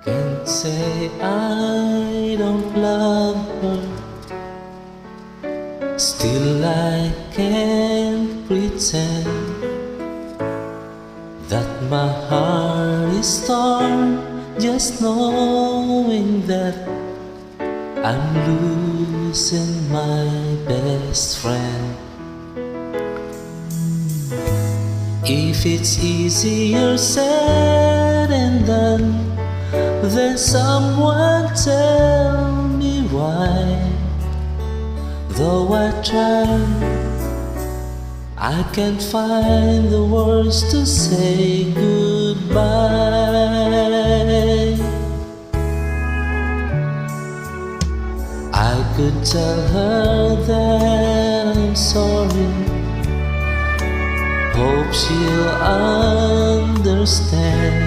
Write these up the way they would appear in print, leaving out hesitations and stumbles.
Can't say I don't love her. Still I can't pretend that my heart is torn, just knowing that I'm losing my best friend. If it's easier said than done, then someone tell me why. Though I try, I can't find the words to say goodbye. I could tell her that I'm sorry, hope she'll understand.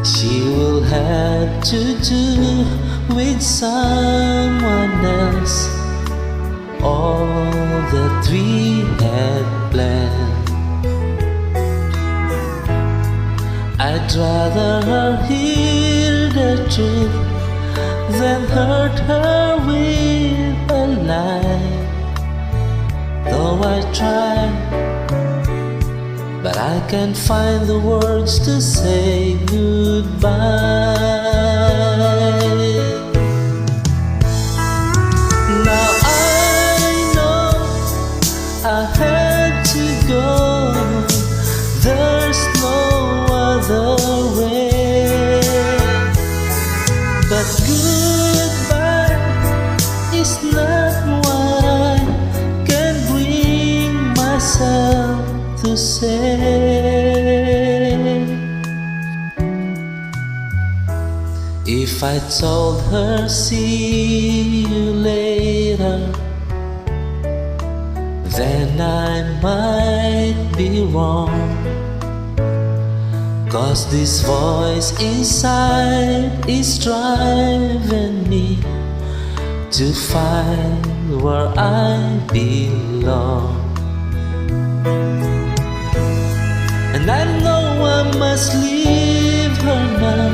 She will have to do with someone else all that we had planned. I'd rather her hear the truth than hurt her with a lie. Though I try, but I can't find the words to say goodbye. Now I know I had to go, there's no other way. But goodbye is not what I can bring myself to say. If I told her see you later, then I might be wrong. 'Cause this voice inside is driving me to find where I belong. And I know I must leave her now,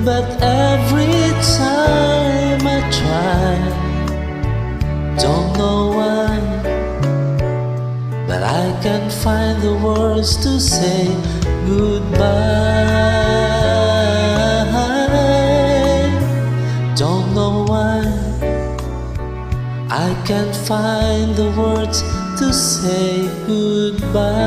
but every time I try, don't know why, but I can't find the words to say goodbye. Don't know why, I can't find the words to say goodbye.